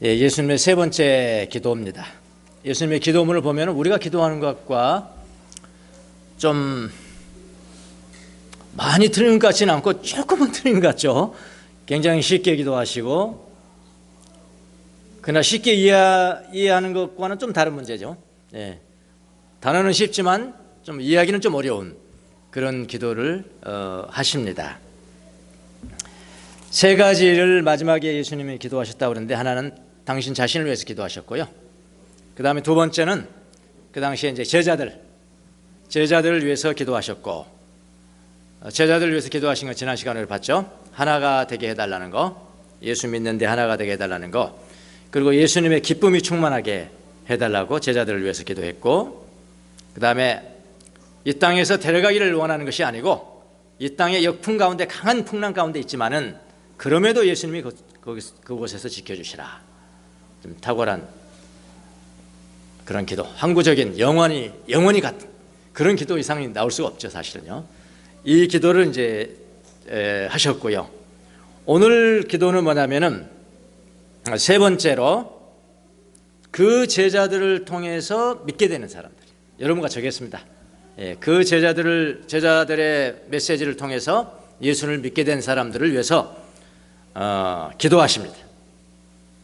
예수님의 세 번째 기도입니다. 예수님의 기도문을 보면 우리가 기도하는 것과 좀 많이 틀린 것 같지는 않고 조금은 틀린 것 같죠. 굉장히 쉽게 기도하시고, 그러나 쉽게 이해하는 것과는 좀 다른 문제죠. 단어는 쉽지만 좀 이해하기는 좀 어려운 그런 기도를 하십니다. 세 가지를 마지막에 예수님이 기도하셨다고 그러는데, 하나는 당신 자신을 위해서 기도하셨고요. 그 다음에 두 번째는 그 당시에 이제 제자들을 위해서 기도하셨고, 제자들을 위해서 기도하신 거 지난 시간에 봤죠. 하나가 되게 해달라는 거, 예수 믿는데 하나가 되게 해달라는 거, 그리고 예수님의 기쁨이 충만하게 해달라고 제자들을 위해서 기도했고, 그 다음에 이 땅에서 데려가기를 원하는 것이 아니고 이 땅의 역풍 가운데, 강한 풍랑 가운데 있지만은 그럼에도 예수님이 그곳에서 지켜주시라. 좀 탁월한 그런 기도, 항구적인 영원히 같은 그런 기도 이상이 나올 수가 없죠, 사실은요. 이 기도를 이제 하셨고요. 오늘 기도는 뭐냐면은 세 번째로 그 제자들을 통해서 믿게 되는 사람들, 여러분과 저겠습니다. 그 제자들의 메시지를 통해서 예수를 믿게 된 사람들을 위해서 기도하십니다.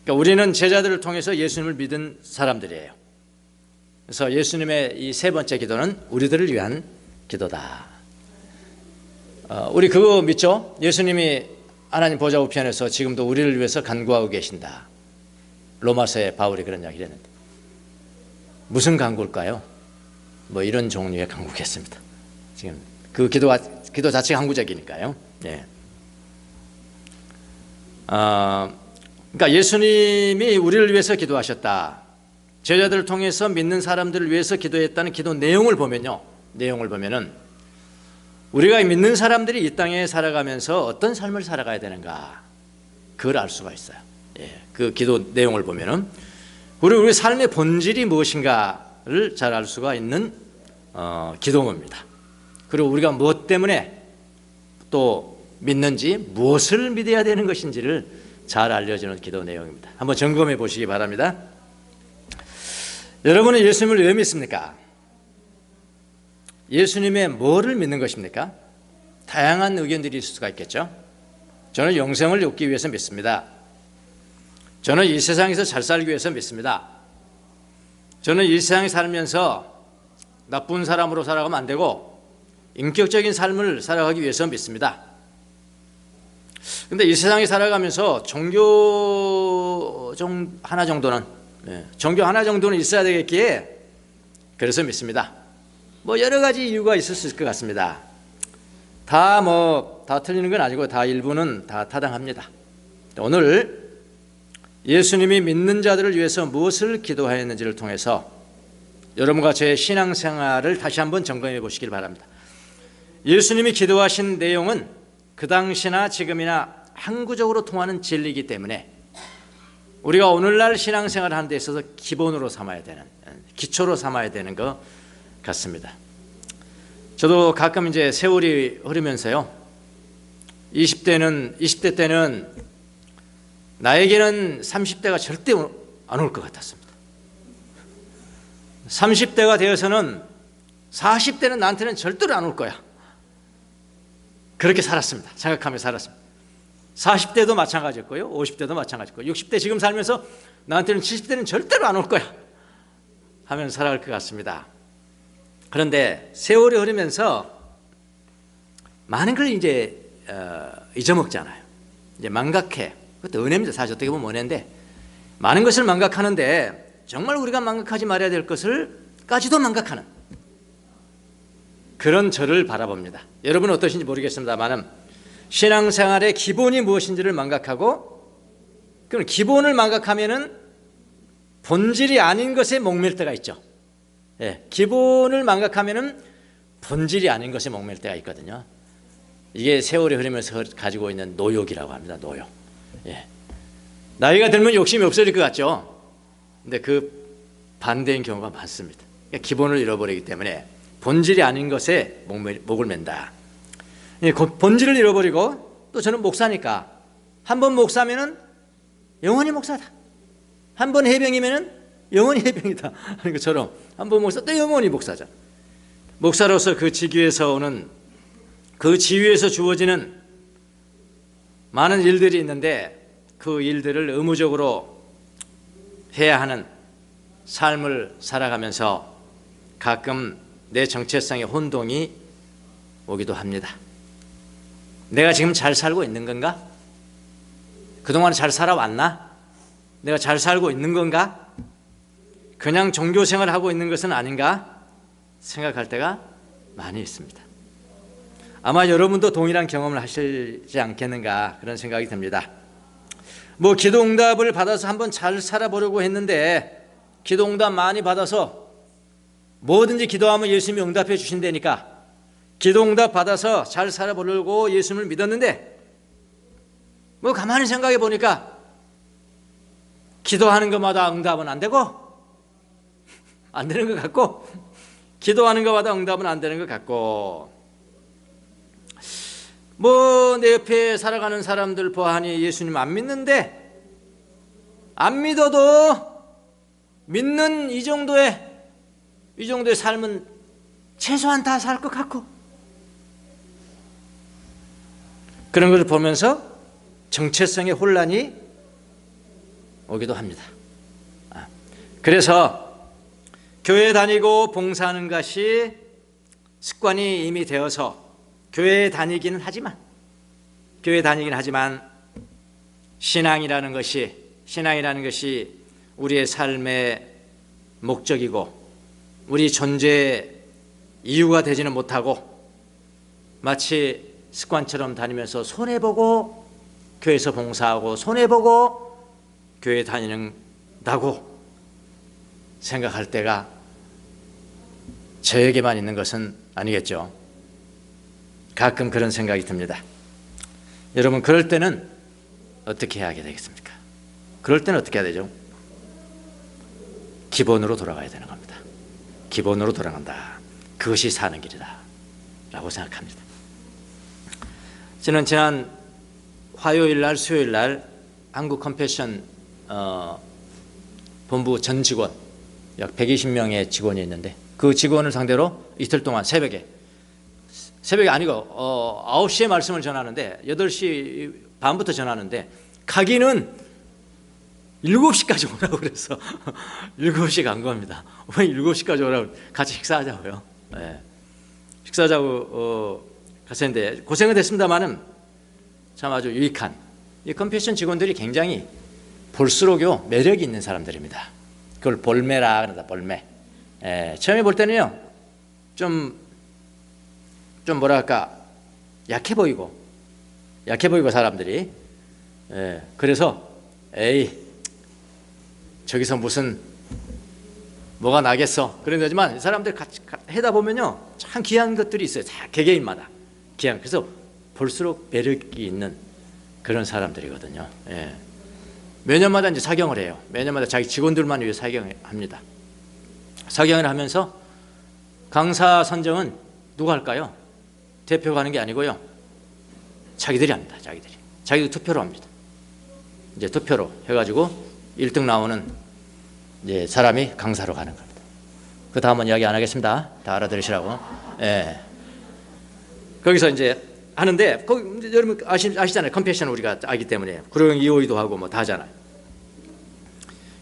그러니까 우리는 제자들을 통해서 예수님을 믿은 사람들이에요. 그래서 예수님의 이 세 번째 기도는 우리들을 위한 기도다. 우리 그거 믿죠? 예수님이 하나님 보좌 우편에서 지금도 우리를 위해서 간구하고 계신다. 로마서에 바울이 그런 이야기를 했는데, 무슨 간구일까요? 뭐 이런 종류의 간구겠습니다. 지금 그 기도 자체가 항구적이니까요. 그러니까 예수님이 우리를 위해서 기도하셨다. 제자들을 통해서 믿는 사람들을 위해서 기도했다는 기도 내용을 보면은 우리가 믿는 사람들이 이 땅에 살아가면서 어떤 삶을 살아가야 되는가, 그걸 알 수가 있어요. 그 기도 내용을 보면은 우리 삶의 본질이 무엇인가를 잘 알 수가 있는 기도입니다. 그리고 우리가 무엇 때문에 또 믿는지, 무엇을 믿어야 되는 것인지를 잘 알려주는 기도 내용입니다. 한번 점검해 보시기 바랍니다. 여러분은 예수님을 왜 믿습니까? 예수님의 뭐를 믿는 것입니까? 다양한 의견들이 있을 수가 있겠죠. 저는 영생을 얻기 위해서 믿습니다. 저는 이 세상에서 잘 살기 위해서 믿습니다. 저는 이 세상에 살면서 나쁜 사람으로 살아가면 안 되고 인격적인 삶을 살아가기 위해서 믿습니다. 근데 이 세상에 살아가면서 종교 하나 정도는 있어야 되겠기에 그래서 믿습니다. 뭐 여러 가지 이유가 있을 수 있을 것 같습니다. 다 틀리는 건 아니고 다 일부는 다 타당합니다. 오늘 예수님이 믿는 자들을 위해서 무엇을 기도하였는지를 통해서 여러분과 제 신앙생활을 다시 한번 점검해 보시길 바랍니다. 예수님이 기도하신 내용은 그 당시나 지금이나 항구적으로 통하는 진리이기 때문에 우리가 오늘날 신앙생활을 하는 데 있어서 기본으로 삼아야 되는, 기초로 삼아야 되는 것 같습니다. 저도 가끔 이제 세월이 흐르면서요, 20대 때는 나에게는 30대가 절대 안 올 것 같았습니다. 30대가 되어서는 40대는 나한테는 절대로 안 올 거야. 그렇게 살았습니다. 생각하며 살았습니다. 40대도 마찬가지였고요, 50대도 마찬가지였고, 60대 지금 살면서 나한테는 70대는 절대로 안 올 거야 하면서 살아갈 것 같습니다. 그런데 세월이 흐르면서 많은 걸 이제 잊어먹잖아요. 이제 망각해. 그것도 은혜입니다. 사실 어떻게 보면 은혜인데, 많은 것을 망각하는데 정말 우리가 망각하지 말아야 될 것을까지도 망각하는 그런 저를 바라봅니다. 여러분은 어떠신지 모르겠습니다만 신앙생활의 기본이 무엇인지를 망각하고, 그럼 기본을 망각하면은 본질이 아닌 것에 목맬 때가 있죠. 기본을 망각하면은 본질이 아닌 것에 목맬 때가 있거든요. 이게 세월이 흐르면서 가지고 있는 노욕이라고 합니다. 노욕. 나이가 들면 욕심이 없어질 것 같죠. 근데 그 반대인 경우가 많습니다. 그러니까 기본을 잃어버리기 때문에 본질이 아닌 것에 목을 맨다. 본질을 잃어버리고, 또 저는 목사니까 한 번 목사면은 영원히 목사다. 한 번 해병이면은 영원히 해병이다 하는 것처럼 한 번 목사 또 영원히 목사자. 목사로서 그 직위에서 오는 그 지위에서 주어지는 많은 일들이 있는데 그 일들을 의무적으로 해야 하는 삶을 살아가면서 가끔 내 정체성의 혼동이 오기도 합니다. 내가 지금 잘 살고 있는 건가? 그동안 잘 살아왔나? 내가 잘 살고 있는 건가? 그냥 종교생활을 하고 있는 것은 아닌가? 생각할 때가 많이 있습니다. 아마 여러분도 동일한 경험을 하시지 않겠는가 그런 생각이 듭니다. 뭐 기도응답을 받아서 한번 잘 살아보려고 했는데 기도응답 많이 받아서 뭐든지 기도하면 예수님이 응답해 주신다니까 기도응답 받아서 잘 살아보려고 예수님을 믿었는데 뭐 가만히 생각해 보니까 기도하는 것마다 응답은 안 되고 안 되는 것 같고 기도하는 것마다 응답은 안 되는 것 같고 뭐 내 옆에 살아가는 사람들 보아하니 예수님 안 믿는데 안 믿어도 믿는 이 정도의 삶은 최소한 다 살 것 같고 그런 것을 보면서 정체성의 혼란이 오기도 합니다. 그래서 교회 다니고 봉사하는 것이 습관이 이미 되어서 교회에 다니기는 하지만 신앙이라는 것이 우리의 삶의 목적이고 우리 존재의 이유가 되지는 못하고 마치 습관처럼 다니면서 손해보고 교회에서 봉사하고 손해보고 교회 다니는다고 생각할 때가 저에게만 있는 것은 아니겠죠. 가끔 그런 생각이 듭니다. 여러분 그럴 때는 어떻게 해야 하게 되겠습니까? 그럴 때는 어떻게 해야 되죠? 기본으로 돌아가야 되는 겁니다. 기본으로 돌아간다. 그것이 사는 길이다 라고 생각합니다. 저는 지난 화요일날 수요일날 한국 컴패션 본부 전 직원 약 120명의 직원이 있는데 그 직원을 상대로 이틀 동안 새벽에 아니고 9시에 말씀을 전하는데 8시 반부터 전하는데 가기는 7시까지 오라고 그래서 7시 간 겁니다. 왜 7시까지 오라고 같이 식사하자고요. 네. 식사하자고 갔었는데 고생은 됐습니다만은 참 아주 유익한 이 컴패션 직원들이 굉장히 볼수록요 매력이 있는 사람들입니다. 그걸 볼매라 그런다. 볼매. 처음에 볼 때는요 좀 뭐랄까 약해 보이고 사람들이 그래서 에이 저기서 무슨 뭐가 나겠어 그런 거지만 사람들 같이 해다 보면요 참 귀한 것들이 있어요. 다 개개인마다 귀한. 그래서 볼수록 매력이 있는 그런 사람들이거든요. 매년마다 이제 사경을 해요. 매년마다 자기 직원들만 위해 사경을 합니다. 사경을 하면서 강사 선정은 누가 할까요? 대표가 하는 게 아니고요. 자기들이 합니다. 자기들 투표로 합니다. 이제 투표로 해가지고 1등 나오는 이제 사람이 강사로 가는 겁니다. 그 다음은 이야기 안 하겠습니다. 다 알아들으시라고. 거기서 이제 하는데 거기 여러분 아시잖아요. 컴패션 우리가 알기 때문에 구령 2호이도 하고 뭐 다 하잖아요.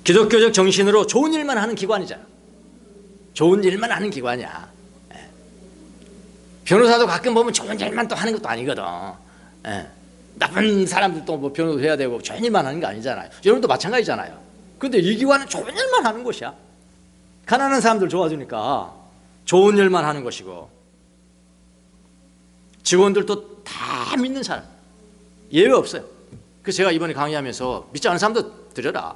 기독교적 정신으로 좋은 일만 하는 기관이잖아. 좋은 일만 하는 기관이야. 변호사도 가끔 보면 좋은 일만 또 하는 것도 아니거든. 나쁜 사람들도 뭐 변호도 해야 되고 좋은 일만 하는 거 아니잖아요. 여러분도 마찬가지잖아요. 근데 이 기관은 좋은 일만 하는 곳이야. 가난한 사람들 도와주니까 좋은 일만 하는 것이고 직원들도 다 믿는 사람 예외 없어요. 그래서 제가 이번에 강의하면서 믿지 않는 사람도 드려라.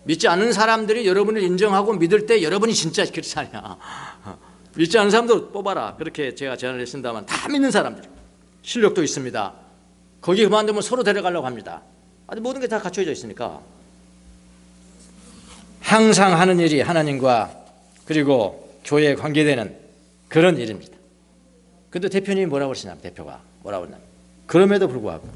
믿지 않는 사람들이 여러분을 인정하고 믿을 때 여러분이 진짜 크리스찬이야. 믿지 않는 사람도 뽑아라. 그렇게 제가 제안을 했습니다만 다 믿는 사람들 실력도 있습니다. 거기 그만두면 서로 데려가려고 합니다. 아주 모든 게 다 갖춰져 있으니까 항상 하는 일이 하나님과 그리고 교회에 관계되는 그런 일입니다. 근데 대표님이 뭐라고 그러시냐면 대표가 뭐라고 그러냐면 그럼에도 불구하고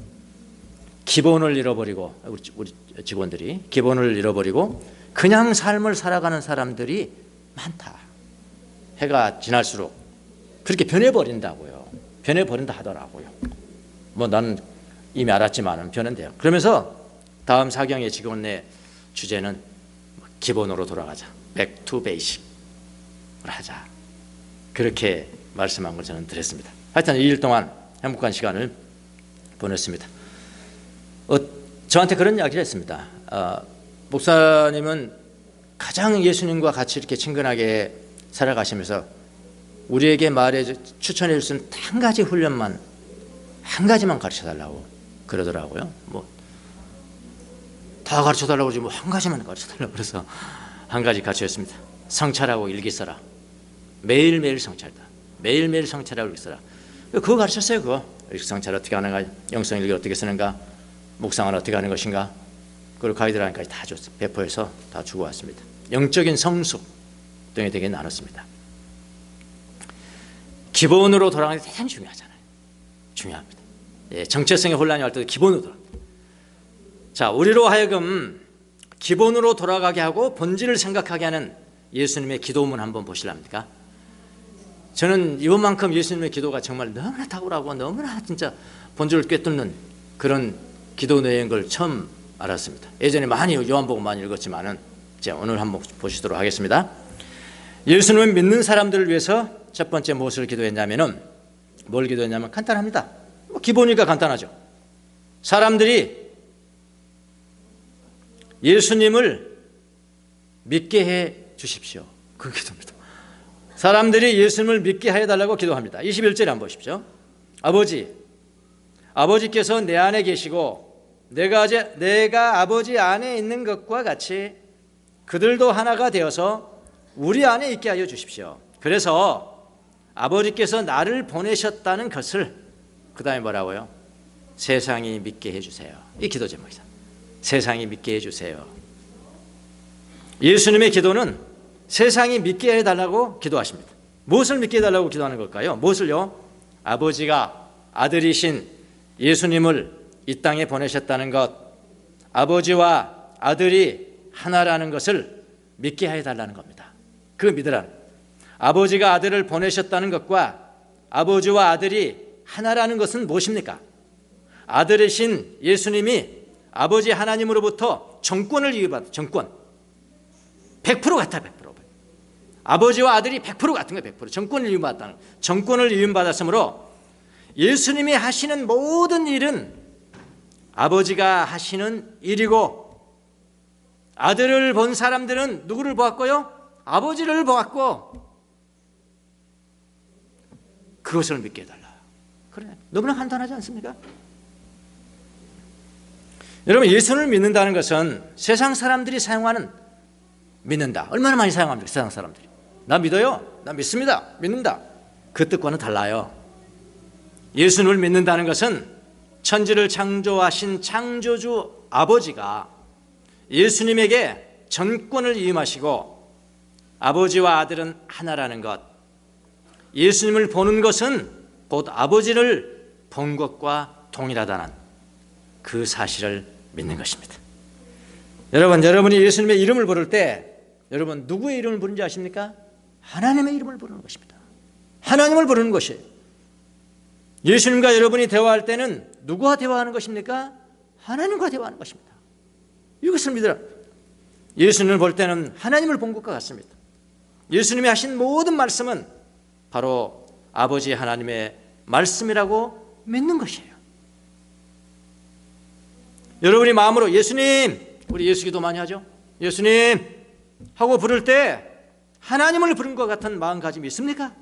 기본을 잃어버리고, 우리 직원들이 기본을 잃어버리고 그냥 삶을 살아가는 사람들이 많다. 해가 지날수록 그렇게 변해버린다고요. 변해버린다 하더라고요. 뭐 나는 이미 알았지만 변한대요. 그러면서 다음 사경의 직원의 주제는 기본으로 돌아가자. Back to basic을 하자. 그렇게 말씀한 걸 저는 드렸습니다. 하여튼 2일 동안 행복한 시간을 보냈습니다. 저한테 그런 이야기를 했습니다. 목사님은 가장 예수님과 같이 이렇게 친근하게 살아가시면서 우리에게 추천해 줄 수 있는 한 가지 훈련만, 한 가지만 가르쳐 달라고 그러더라고요. 뭐 다 가르쳐 달라고 그러지 뭐 한 가지만 가르쳐 달라고 그래서 한 가지 가르쳤습니다. 성찰하고 일기 써라. 매일매일 성찰다. 매일매일 성찰하고 일기 써라. 그거 가르쳤어요. 그거 성찰 어떻게 하는가, 영성 일기 어떻게 쓰는가, 묵상은 어떻게 하는 것인가, 그걸 가이드라인까지 다 줬어요. 배포해서 다 주고 왔습니다. 영적인 성숙 등에 되게 나눴습니다. 기본으로 돌아가는 게 대단히 중요하잖아요. 중요합니다. 예, 정체성의 혼란이 할 때도 기본으로 돌아갑니다. 자, 우리로 하여금 기본으로 돌아가게 하고 본질을 생각하게 하는 예수님의 기도문 한번 보실랍니까? 저는 이번만큼 예수님의 기도가 정말 너무나 탁월하고 너무나 진짜 본질을 꿰뚫는 그런 기도 내용인 걸 처음 알았습니다. 예전에 많이 요한복음 많이 읽었지만은 이제 오늘 한번 보시도록 하겠습니다. 예수님은 믿는 사람들을 위해서 첫 번째 무엇을 기도했냐면은, 뭘 기도했냐면 간단합니다. 기본이니까 간단하죠. 사람들이 예수님을 믿게 해 주십시오. 그 기도입니다. 사람들이 예수님을 믿게 해달라고 기도합니다. 21절에 한번 보십시오. 아버지께서 내 안에 계시고 내가 아버지 안에 있는 것과 같이 그들도 하나가 되어서 우리 안에 있게 하여 주십시오. 그래서 아버지께서 나를 보내셨다는 것을, 그 다음에 뭐라고요? 세상이 믿게 해주세요. 이 기도 제목이다. 세상이 믿게 해주세요. 예수님의 기도는 세상이 믿게 해달라고 기도하십니다. 무엇을 믿게 해달라고 기도하는 걸까요? 무엇을요? 아버지가 아들이신 예수님을 이 땅에 보내셨다는 것, 아버지와 아들이 하나라는 것을 믿게 해달라는 겁니다. 그 믿으라는, 아버지가 아들을 보내셨다는 것과 아버지와 아들이 하나라는 것은 무엇입니까? 아들이신 예수님이 아버지 하나님으로부터 정권을 이유받은, 정권 100% 같아. 100% 아버지와 아들이 100% 같은 거예요. 100% 정권을 이유받았다는, 정권을 이유받았으므로 예수님이 하시는 모든 일은 아버지가 하시는 일이고, 아들을 본 사람들은 누구를 보았고요? 아버지를 보았고, 그것을 믿게 해달라. 그래, 너무나 간단하지 않습니까? 여러분, 예수를 믿는다는 것은 세상 사람들이 사용하는, 믿는다, 얼마나 많이 사용합니까? 세상 사람들이 나 믿어요, 나 믿습니다, 믿는다, 그 뜻과는 달라요. 예수님을 믿는다는 것은 천지를 창조하신 창조주 아버지가 예수님에게 전권을 위임하시고 아버지와 아들은 하나라는 것, 예수님을 보는 것은 곧 아버지를 본 것과 동일하다는 그 사실을 믿는 것입니다. 여러분이 예수님의 이름을 부를 때 여러분 누구의 이름을 부르는지 아십니까? 하나님의 이름을 부르는 것입니다. 하나님을 부르는 것이에요. 예수님과 여러분이 대화할 때는 누구와 대화하는 것입니까? 하나님과 대화하는 것입니다. 이것을 믿으라. 예수님을 볼 때는 하나님을 본 것과 같습니다. 예수님이 하신 모든 말씀은 바로 아버지 하나님의 말씀이라고 믿는 것이에요. 여러분이 마음으로 예수님, 우리 예수 기도 많이 하죠? 예수님 하고 부를 때 하나님을 부른 것 같은 마음가짐이 있습니까?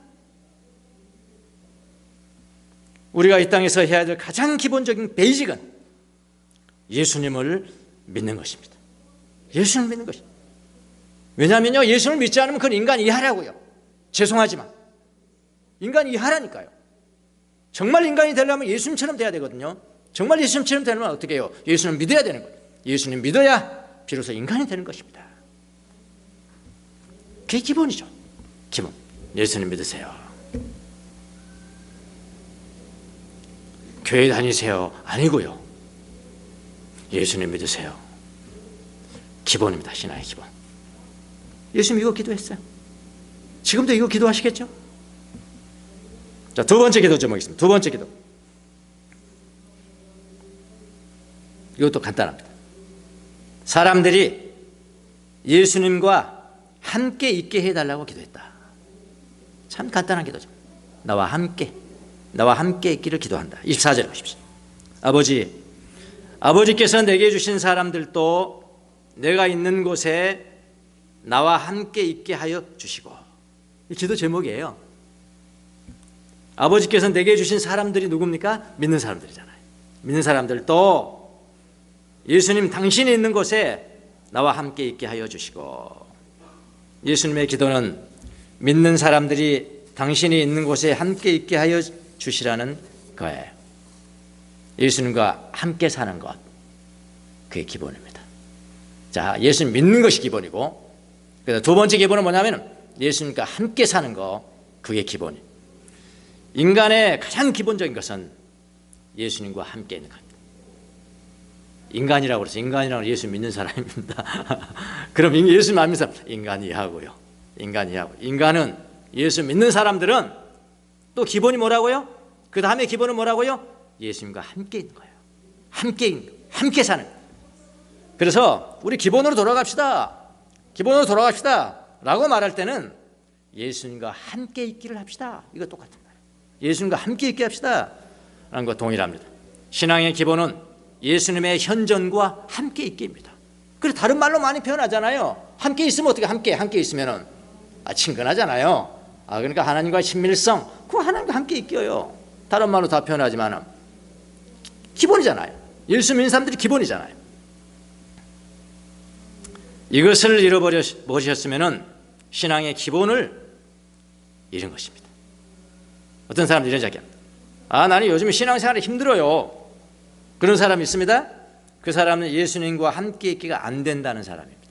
우리가 이 땅에서 해야 될 가장 기본적인 베이직은 예수님을 믿는 것입니다. 예수님을 믿는 것입니다. 왜냐하면요, 예수님을 믿지 않으면 그건 인간 이하라고요. 죄송하지만 인간 이하라니까요. 정말 인간이 되려면 예수님처럼 돼야 되거든요. 정말 예수님처럼 되려면 어떻게 해요? 예수님을 믿어야 되는 거예요. 예수님 믿어야 비로소 인간이 되는 것입니다. 그게 기본이죠. 기본. 예수님 믿으세요. 교회 다니세요. 아니고요. 예수님 믿으세요. 기본입니다. 신앙의 기본. 예수님 이거 기도했어요. 지금도 이거 기도하시겠죠? 자, 두 번째 기도 제목이겠습니다. 두 번째 기도. 이것도 간단합니다. 사람들이 예수님과 함께 있게 해달라고 기도했다. 참 간단한 기도죠. 나와 함께 있기를 기도한다. 24절 보십시오. 아버지께서 내게 주신 사람들도 내가 있는 곳에 나와 함께 있게 하여 주시고. 이 기도 제목이에요. 아버지께서 내게 주신 사람들이 누굽니까? 믿는 사람들이잖아요. 믿는 사람들도 예수님 당신이 있는 곳에 나와 함께 있게 하여 주시고. 예수님의 기도는 믿는 사람들이 당신이 있는 곳에 함께 있게 하여 주시라는 거예요. 예수님과 함께 사는 것, 그게 기본입니다. 자, 예수님 믿는 것이 기본이고, 그래서 두 번째 기본은 뭐냐면 예수님과 함께 사는 것, 그게 기본이에요. 인간의 가장 기본적인 것은 예수님과 함께 있는 겁니다. 인간이라고 그래서 인간이라고 예수 믿는 사람입니다. 그럼 예수 믿는 사람 인간 이해하고요. 인간은 예수 믿는 사람들은 또 기본이 뭐라고요? 그 다음에 기본은 뭐라고요? 예수님과 함께 있는 거예요. 함께 사는 거예요. 그래서 우리 기본으로 돌아갑시다 라고 말할 때는 예수님과 함께 있기를 합시다. 이거 똑같은 말이에요. 예수님과 함께 있게 합시다 라는 거 동일합니다. 신앙의 기본은 예수님의 현존과 함께 있기입니다. 그래서 다른 말로 많이 표현하잖아요. 함께 있으면 어떻게 함께 있으면은 친근하잖아요. 그러니까 하나님과의 친밀성, 그 하나님과 함께 있겨요. 다른 말로 다 표현하지만 기본이잖아요. 예수 믿는 사람들이 기본이잖아요. 이것을 잃어버리셨으면 신앙의 기본을 잃은 것입니다. 어떤 사람들이 이런 이야기합니다. 나는 요즘 신앙생활이 힘들어요. 그런 사람이 있습니다. 그 사람은 예수님과 함께 있기가 안 된다는 사람입니다.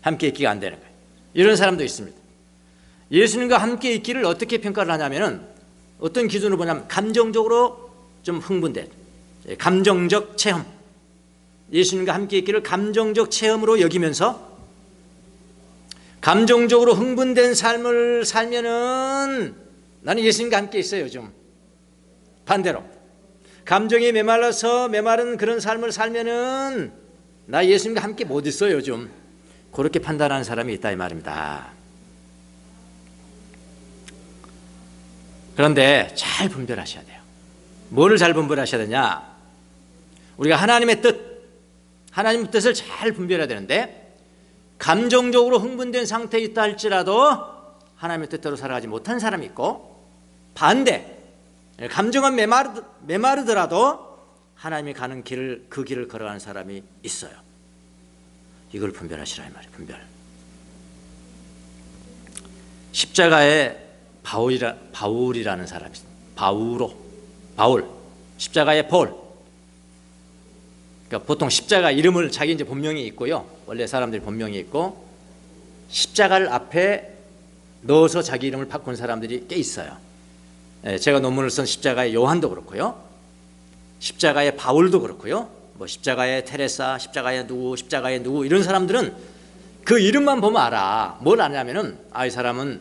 함께 있기가 안 되는 거예요. 이런 사람도 있습니다. 예수님과 함께 있기를 어떻게 평가를 하냐면은 어떤 기준으로 보냐면 감정적으로 좀 흥분된 감정적 체험, 예수님과 함께 있기를 감정적 체험으로 여기면서 감정적으로 흥분된 삶을 살면은 나는 예수님과 함께 있어요. 요즘 반대로 감정이 메마른 그런 삶을 살면은 나 예수님과 함께 못 있어요. 요즘 그렇게 판단하는 사람이 있다 이 말입니다. 그런데 잘 분별하셔야 돼요. 뭐를 잘 분별하셔야 되냐? 우리가 하나님의 뜻을 잘 분별해야 되는데 감정적으로 흥분된 상태에 있다 할지라도 하나님의 뜻대로 살아가지 못한 사람이 있고, 반대 감정은 메마르더라도 하나님이 가는 그 길을 걸어가는 사람이 있어요. 이걸 분별하시라 이 말이에요. 분별. 십자가에 바울이라는 사람이 있어요. 바울. 십자가의 볼. 그러니까 보통 십자가 이름을 자기 이제 본명이 있고요. 원래 사람들이 본명이 있고 십자가를 앞에 넣어서 자기 이름을 바꾼 사람들이 꽤 있어요. 제가 논문을 쓴 십자가의 요한도 그렇고요. 십자가의 바울도 그렇고요. 뭐 십자가의 테레사, 십자가의 누구 이런 사람들은 그 이름만 보면 알아. 뭘 아냐면은 이 사람은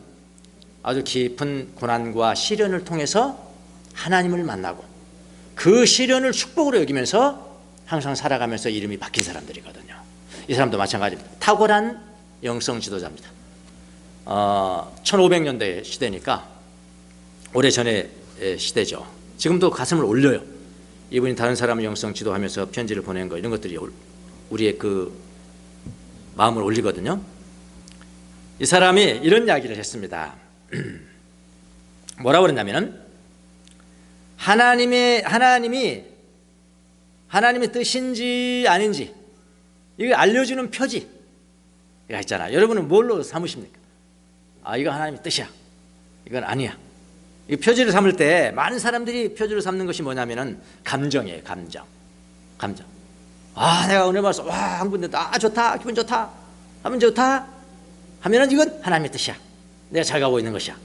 아주 깊은 고난과 시련을 통해서 하나님을 만나고 그 시련을 축복으로 여기면서 항상 살아가면서 이름이 바뀐 사람들이거든요. 이 사람도 마찬가지입니다. 탁월한 영성 지도자입니다. 1500년대 시대니까 오래전의 시대죠. 지금도 가슴을 올려요. 이분이 다른 사람을 영성 지도하면서 편지를 보낸 거 이런 것들이 우리의 그 마음을 올리거든요. 이 사람이 이런 이야기를 했습니다. 뭐라고 그랬냐면은 하나님의 뜻인지 아닌지 이거 알려주는 표지가 있잖아. 여러분은 뭘로 삼으십니까? 이거 하나님의 뜻이야. 이건 아니야. 이 표지를 삼을 때 많은 사람들이 표지를 삼는 것이 뭐냐면은 감정이에요. 감정. 내가 오늘 말씀 흥분된다. 좋다. 기분 좋다. 하면 좋다. 하면은 이건 하나님의 뜻이야. 내가 잘 가고 있는 것이야.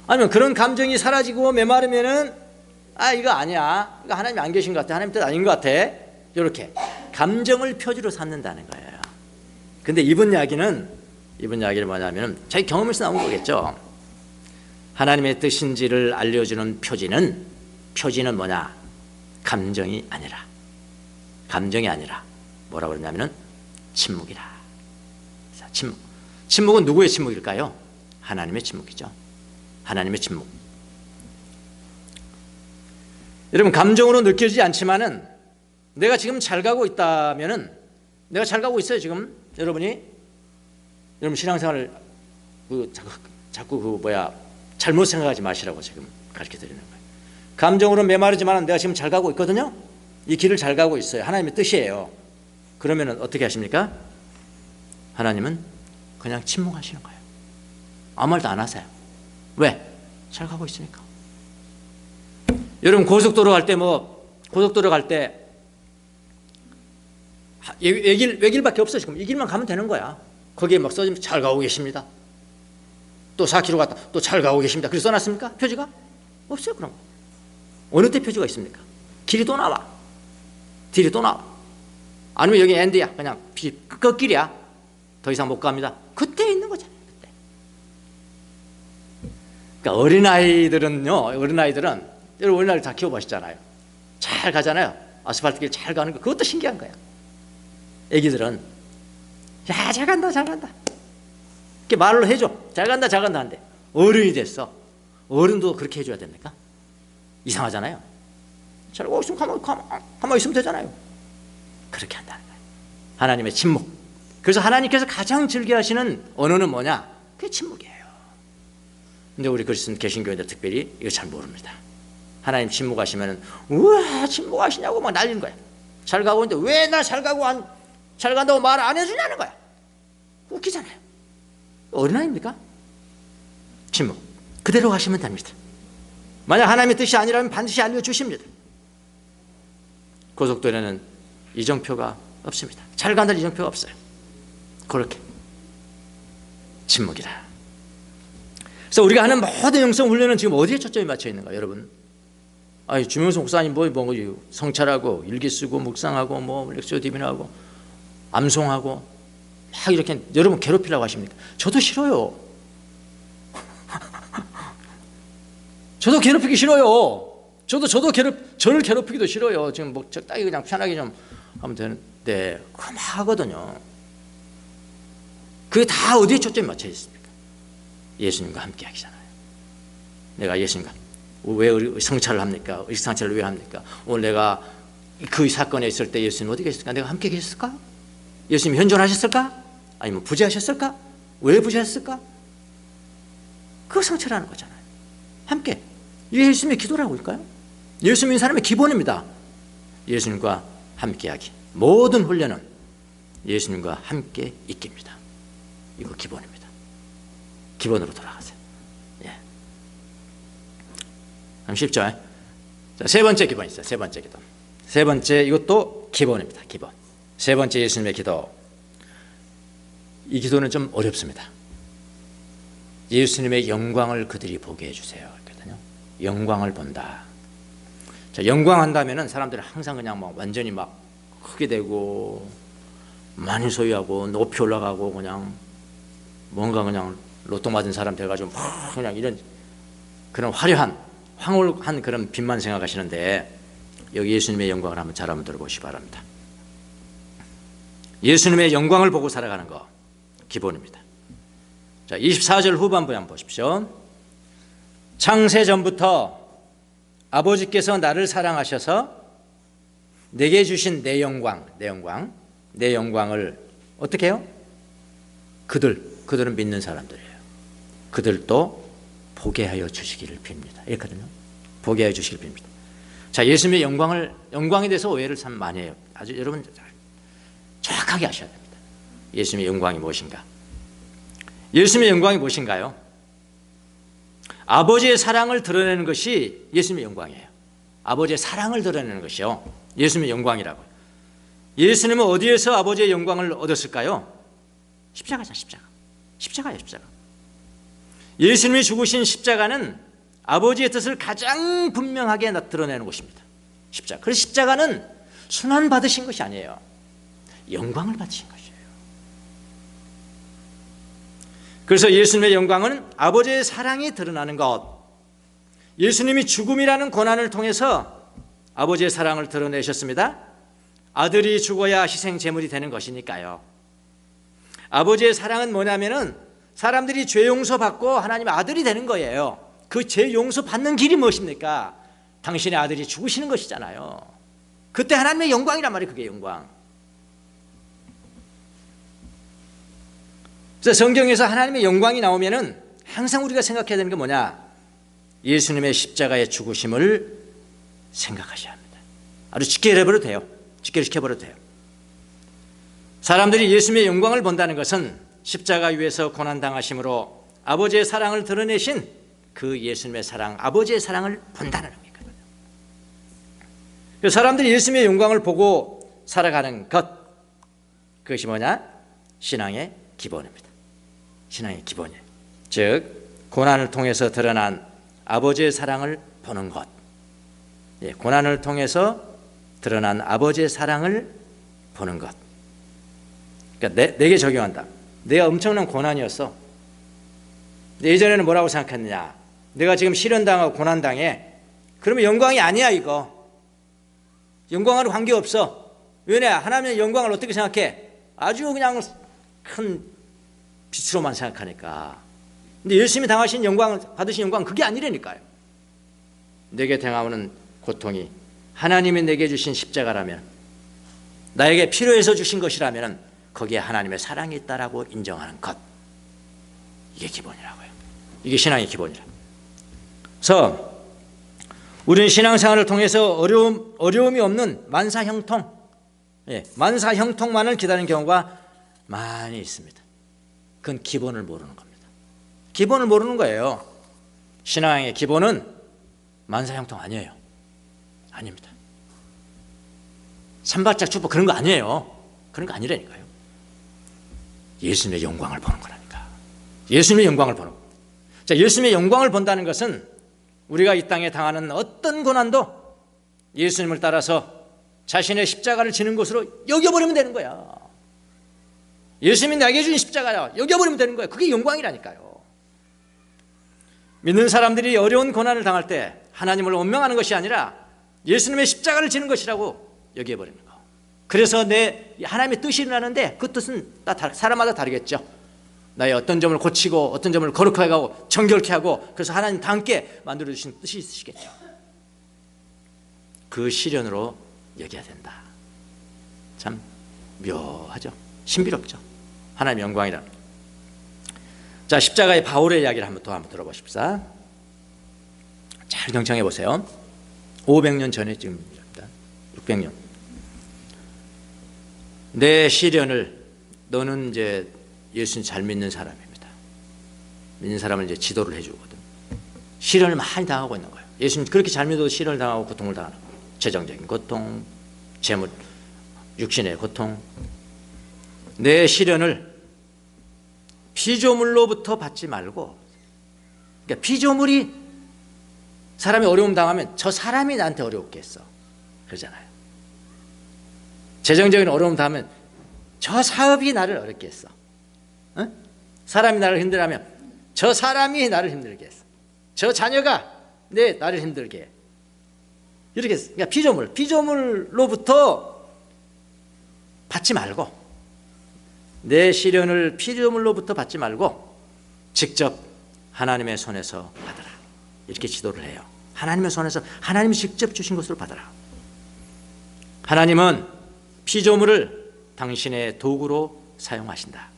아니면 그런 감정이 사라지고 메마르면은 이거 아니야. 이거 하나님이 안 계신 것 같아. 하나님 뜻 아닌 것 같아. 이렇게 감정을 표지로 삼는다는 거예요. 근데 이분 이야기는 뭐냐면 자기 경험에서 나온 거겠죠. 하나님의 뜻인지를 알려주는 표지는 뭐냐? 감정이 아니라 뭐라고 그러냐면은 침묵이라. 자, 침묵은 누구의 침묵일까요? 하나님의 침묵이죠. 하나님의 침묵. 여러분, 감정으로 느껴지지 않지만은 내가 지금 잘 가고 있다면은, 내가 잘 가고 있어요 지금. 여러분 신앙생활을 자꾸 잘못 생각하지 마시라고 지금 가르쳐 드리는 거예요. 감정으로 메마르지만 내가 지금 잘 가고 있거든요. 이 길을 잘 가고 있어요. 하나님의 뜻이에요. 그러면 어떻게 하십니까? 하나님은 그냥 침묵하시는 거예요. 아무 말도 안 하세요. 왜? 잘 가고 있으니까. 여러분 고속도로 갈 때 외길밖에 없어. 지금 이 길만 가면 되는 거야. 거기에 막 써지면 잘 가고 계십니다. 또 4km 갔다 또 잘 가고 계십니다. 그래서 써놨습니까? 표지가? 없어요. 그럼 어느 때 표지가 있습니까? 길이 또 나와. 아니면 여기 엔드야. 그냥 끝길이야. 더 이상 못 갑니다. 그때 있는 거잖아요. 그때. 그러니까 어린아이들은 여러분 다 키워보셨잖아요. 잘 가잖아요. 아스팔트 길 잘 가는 거. 그것도 신기한 거야. 애기들은 야, 잘 간다 이렇게 말로 해줘. 잘 간다 하는데 어른이 됐어. 어른도 그렇게 해줘야 됩니까? 이상하잖아요. 잘 가고 있으면 가만히 있으면 되잖아요. 그렇게 한다는 거예요. 하나님의 침묵. 그래서 하나님께서 가장 즐겨하시는 언어는 뭐냐? 그게 침묵이에요. 근데 우리 그리스도인 개신교인들 특별히 이거 잘 모릅니다. 하나님 침묵하시면 우와 침묵하시냐고 막 난리는 거야. 잘 가고 있는데 왜 나 잘 간다고 말 안 해주냐는 거야. 웃기잖아요. 어린아이입니까? 침묵. 그대로 가시면 됩니다. 만약 하나님의 뜻이 아니라면 반드시 알려주십니다. 고속도로에는 이정표가 없습니다. 잘 간다는 이정표가 없어요. 그렇게 침묵이다. 그래서 우리가 하는 모든 영성 훈련은 지금 어디에 초점이 맞춰 있는가, 여러분? 아니 주명수 목사님 성찰하고 일기 쓰고 묵상하고 렉처 디비나하고 암송하고 막 이렇게 여러분 괴롭히라고 하십니까? 저도 싫어요. 저도 괴롭히기 싫어요. 저를 괴롭히기도 싫어요. 지금 적당히 그냥 편하게 좀 하면 되는데 그럼 하거든요. 그게 다 어디에 초점이 맞춰 있습니까? 예수님과 함께 하시잖아요. 내가 예수님과 왜 성찰을 합니까? 의식상찰을 왜 합니까? 오늘 내가 그 사건에 있을 때 예수님 어디 계셨을까? 내가 함께 계셨을까? 예수님 현존하셨을까? 아니면 부재하셨을까? 왜 부재하셨을까? 그거 성찰하는 거잖아요. 함께. 이게 예수님의 기도라고 할까요? 예수 믿는 사람의 기본입니다. 예수님과 함께하기. 모든 훈련은 예수님과 함께 있기입니다. 이거 기본입니다. 기본으로 돌아가세요. 예. 그럼 쉽죠? 자, 세 번째 기본이 있어요. 세 번째 기도. 세 번째 이것도 기본입니다. 기본. 세 번째 예수님의 기도. 이 기도는 좀 어렵습니다. 예수님의 영광을 그들이 보게 해주세요. 그랬거든요. 영광을 본다. 자, 영광한다면은 사람들은 항상 그냥 완전히 크게 되고 많이 소유하고 높이 올라가고 그냥 뭔가 그냥 로또 맞은 사람 돼가지고 그냥 이런 그런 화려한 황홀한 그런 빛만 생각하시는데 여기 예수님의 영광을 한번 잘 한번 들어보시기 바랍니다. 예수님의 영광을 보고 살아가는 거 기본입니다. 자, 24절 후반부에 한번 보십시오. 창세 전부터 아버지께서 나를 사랑하셔서 내게 주신 내 영광을 어떻게 해요? 그들은 믿는 사람들이에요. 그들도 보게 하여 주시기를 빕니다. 이렇거든요. 보게 하여 주시기를 빕니다. 자, 예수님의 영광에 대해서 오해를 참 많이 해요. 아주 여러분 정확하게 아셔야 됩니다. 예수님의 영광이 무엇인가? 예수님의 영광이 무엇인가요? 아버지의 사랑을 드러내는 것이 예수님의 영광이에요. 아버지의 사랑을 드러내는 것이요. 예수님의 영광이라고요. 예수님은 어디에서 아버지의 영광을 얻었을까요? 십자가죠. 십자가예요. 예수님이 죽으신 십자가는 아버지의 뜻을 가장 분명하게 드러내는 것입니다. 십자가. 그래서 십자가는 순환 받으신 것이 아니에요. 영광을 받으신 것이에요. 그래서 예수님의 영광은 아버지의 사랑이 드러나는 것, 예수님이 죽음이라는 고난을 통해서 아버지의 사랑을 드러내셨습니다. 아들이 죽어야 희생 제물이 되는 것이니까요. 아버지의 사랑은 뭐냐면은 사람들이 죄 용서받고 하나님의 아들이 되는 거예요. 그 죄 용서 받는 길이 무엇입니까? 당신의 아들이 죽으시는 것이잖아요. 그때 하나님의 영광이란 말이에요. 그게 영광. 그래서 성경에서 하나님의 영광이 나오면은 항상 우리가 생각해야 되는 게 뭐냐? 예수님의 십자가의 죽으심을 생각하셔야 합니다. 아주 직결해버려도 돼요. 직결시켜버려도 돼요. 사람들이 예수님의 영광을 본다는 것은 십자가 위에서 고난당하심으로 아버지의 사랑을 드러내신 그 예수님의 사랑, 아버지의 사랑을 본다는 의미거든요. 사람들이 예수님의 영광을 보고 살아가는 것, 그것이 뭐냐? 신앙의 기본입니다. 신앙의 기본이에요. 즉 고난을 통해서 드러난 아버지의 사랑을 보는 것, 고난을 통해서 드러난 아버지의 사랑을 보는 것. 그러니까 내게 적용한다. 내가 엄청난 고난이었어. 예전에는 뭐라고 생각했느냐? 내가 지금 시련당하고 고난당해. 그러면 영광이 아니야 이거. 영광하고 관계없어. 왜냐? 하나님의 영광을 어떻게 생각해? 아주 그냥 큰 빛으로만 생각하니까. 근데 예수님이 당하신 영광, 받으신 영광은 그게 아니라니까요. 내게 당하는 고통이 하나님이 내게 주신 십자가라면, 나에게 필요해서 주신 것이라면 거기에 하나님의 사랑이 있다라고 인정하는 것, 이게 기본이라고요. 이게 신앙의 기본이라. 그래서 우리는 신앙생활을 통해서 어려움이 없는 만사형통, 만사형통만을 기다리는 경우가 많이 있습니다. 그건 기본을 모르는 겁니다. 기본을 모르는 거예요. 신앙의 기본은 만사형통 아니에요. 아닙니다. 산발짝 축복 그런 거 아니에요. 그런 거 아니라니까요. 예수님의 영광을 보는 거라니까. 예수님의 영광을 보는 거. 자, 예수님의 영광을 본다는 것은 우리가 이 땅에 당하는 어떤 고난도 예수님을 따라서 자신의 십자가를 지는 것으로 여겨버리면 되는 거야. 예수님이 나에게 주신 십자가야. 여겨버리면 되는 거야. 그게 영광이라니까요. 믿는 사람들이 어려운 고난을 당할 때 하나님을 원망하는 것이 아니라 예수님의 십자가를 지는 것이라고 여겨버리는 거. 그래서 내 하나님의 뜻이 일어나는데 그 뜻은 사람마다 다르겠죠. 나의 어떤 점을 고치고 어떤 점을 거룩하게 하고 정결케 하고, 그래서 하나님 다 함께 만들어주신 뜻이 있으시겠죠. 그 시련으로 여겨야 된다. 참 묘하죠. 신비롭죠. 하나님의 영광이라. 자, 십자가의 바울의 이야기를 한번 들어보십시다. 잘 경청해 보세요. 500년 전에 지금입니다. 600년. 내 시련을, 너는 이제 예수님 잘 믿는 사람입니다. 믿는 사람을 이제 지도를 해주거든. 시련을 많이 당하고 있는 거예요. 예수님 그렇게 잘 믿어도 시련을 당하고 고통을 당하는 거예요. 재정적인 고통, 재물, 육신의 고통. 내 시련을 피조물로부터 받지 말고, 그러니까 피조물이 사람이 어려움 당하면 저 사람이 나한테 어렵게 했어 그러잖아요. 재정적인 어려움 당하면 저 사업이 나를 어렵게 했어. 어? 사람이 나를 힘들어하면 저 사람이 나를 힘들게 했어. 저 자녀가 나를 힘들게 해. 이렇게 했어. 그러니까 피조물로부터 받지 말고, 내 시련을 피조물로부터 받지 말고 직접 하나님의 손에서 받아라. 이렇게 지도를 해요. 하나님의 손에서, 하나님이 직접 주신 것으로 받아라. 하나님은 피조물을 당신의 도구로 사용하신다.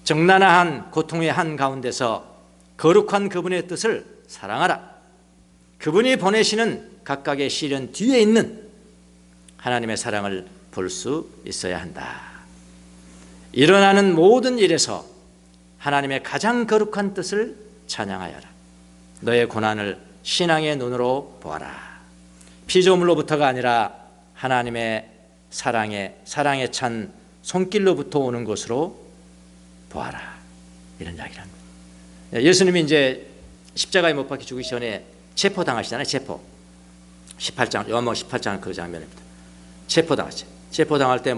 적나라한 고통의 한가운데서 거룩한 그분의 뜻을 사랑하라. 그분이 보내시는 각각의 시련 뒤에 있는 하나님의 사랑을 볼 수 있어야 한다. 일어나는 모든 일에서 하나님의 가장 거룩한 뜻을 찬양하여라. 너의 고난을 신앙의 눈으로 보아라. 피조물로부터가 아니라 하나님의 사랑에 찬 손길로부터 오는 것으로 보아라. 이런 이야기를 합니다. 예수님이 이제 십자가에 못 박혀 죽기 전에 체포당하시잖아요. 체포. 18장, 요한복음 18장 그 장면입니다. 체포당하죠. 체포당할 때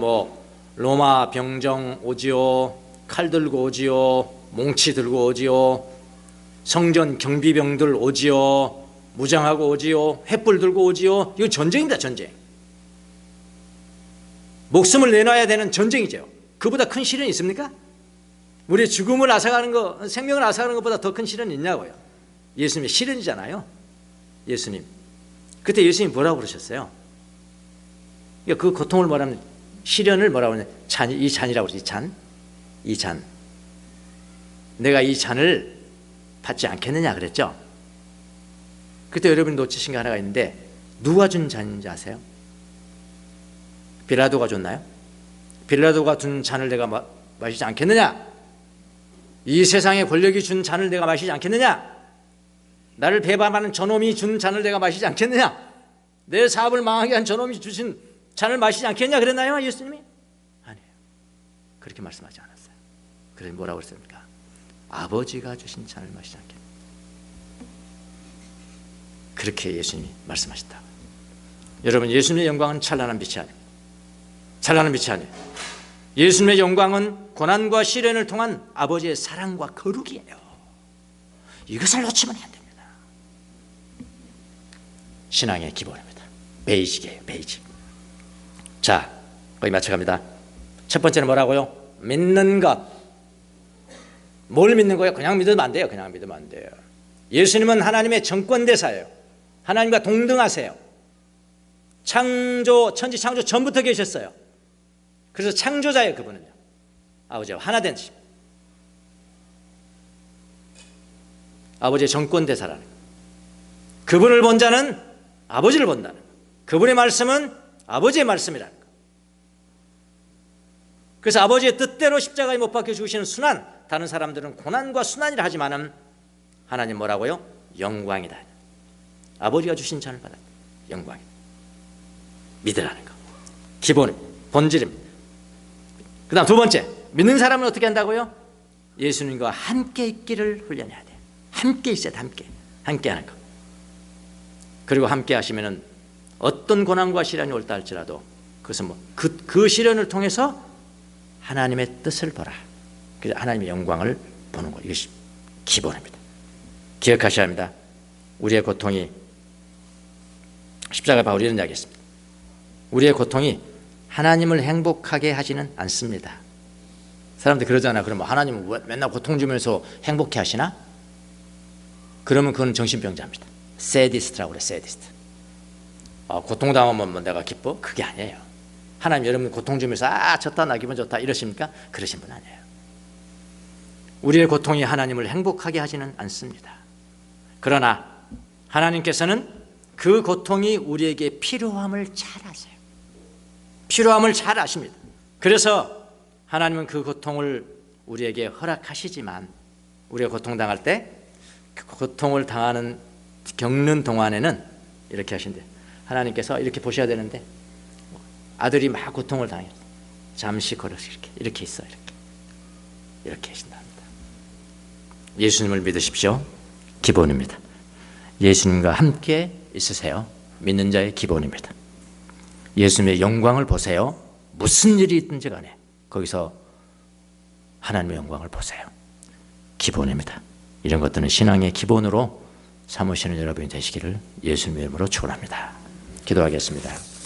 로마 병정 오지요, 칼 들고 오지요, 몽치 들고 오지요, 성전 경비병들 오지요, 무장하고 오지요, 횃불 들고 오지요. 이거 전쟁입니다. 전쟁. 목숨을 내놔야 되는 전쟁이죠. 그보다 큰 시련이 있습니까? 우리의 죽음을 앗아가는 거, 생명을 앗아가는 것보다 더 큰 시련이 있냐고요. 예수님의 시련이잖아요. 예수님. 그때 예수님이 뭐라고 그러셨어요? 그 고통을 뭐라면, 시련을 뭐라고 하냐, 이 잔이라고 그러지. 이 잔. 내가 이 잔을 받지 않겠느냐 그랬죠. 그때 여러분이 놓치신 게 하나가 있는데, 누가 준 잔인지 아세요? 빌라도가 줬나요? 빌라도가 준 잔을 내가 마시지 않겠느냐? 이 세상의 권력이 준 잔을 내가 마시지 않겠느냐? 나를 배반하는 저놈이 준 잔을 내가 마시지 않겠느냐? 내 사업을 망하게 한 저놈이 주신 잔을 마시지 않겠냐 그랬나요? 예수님이? 아니에요. 그렇게 말씀하지 않았어요. 그래서 뭐라고 그랬습니까? 아버지가 주신 잔을 마시지 않겠냐. 그렇게 예수님이 말씀하셨다. 여러분, 예수님의 영광은 찬란한 빛이 아니에요. 찬란한 빛이 아니에요. 예수님의 영광은 고난과 시련을 통한 아버지의 사랑과 거룩이에요. 이것을 놓치면 안 됩니다. 신앙의 기본입니다. 베이직이에요. 베이직. 자, 거의 맞춰갑니다. 첫 번째는 뭐라고요? 믿는 것. 뭘 믿는 거예요? 그냥 믿으면 안 돼요. 그냥 믿으면 안 돼요. 예수님은 하나님의 정권대사예요. 하나님과 동등하세요. 천지 창조 전부터 계셨어요. 그래서 창조자예요. 그분은요. 아버지와 하나 된 신. 아버지의 정권대사라는 것. 그분을 본 자는 아버지를 본다는 것. 그분의 말씀은 아버지의 말씀이라는 것. 그래서 아버지의 뜻대로 십자가에 못 박혀 죽으시는 순환, 다른 사람들은 고난과 순환이라 하지만은 하나님 뭐라고요? 영광이다. 아버지가 주신 잔을 받아 영광이다. 믿으라는 것. 기본, 본질입니다. 그 다음 두 번째, 믿는 사람은 어떻게 한다고요? 예수님과 함께 있기를 훈련해야 돼요. 함께 있어야 돼. 함께 하는 것. 그리고 함께 하시면은 어떤 고난과 시련이 올다 할지라도 그것은 그 시련을 통해서 하나님의 뜻을 보라. 그래서 하나님의 영광을 보는 것. 이것이 기본입니다. 기억하셔야 합니다. 우리의 고통이, 십자가 바울이 이런 이야기했습니다. 우리의 고통이 하나님을 행복하게 하지는 않습니다. 사람들 그러잖아. 그럼 하나님은 왜 맨날 고통 주면서 행복해 하시나? 그러면 그건 정신병자입니다. 세디스트라고 그래. 세디스트. 고통당하면 내가 기뻐? 그게 아니에요. 하나님 여러분 고통 주면서 좋다 나 기분 좋다 이러십니까? 그러신 분 아니에요. 우리의 고통이 하나님을 행복하게 하지는 않습니다. 그러나 하나님께서는 그 고통이 우리에게 필요함을 잘 아세요. 필요함을 잘 아십니다. 그래서 하나님은 그 고통을 우리에게 허락하시지만 우리가 고통당할 때 그 고통을 겪는 동안에는 이렇게 하신대요. 하나님께서 이렇게 보셔야 되는데 아들이 막 고통을 당해요. 잠시 걸어서 이렇게 있어. 이렇게 하신답니다. 예수님을 믿으십시오. 기본입니다. 예수님과 함께 있으세요. 믿는 자의 기본입니다. 예수님의 영광을 보세요. 무슨 일이 있든지 간에 거기서 하나님의 영광을 보세요. 기본입니다. 이런 것들은 신앙의 기본으로 삼으시는 여러분이 되시기를 예수님의 이름으로 축원합니다. 기도하겠습니다.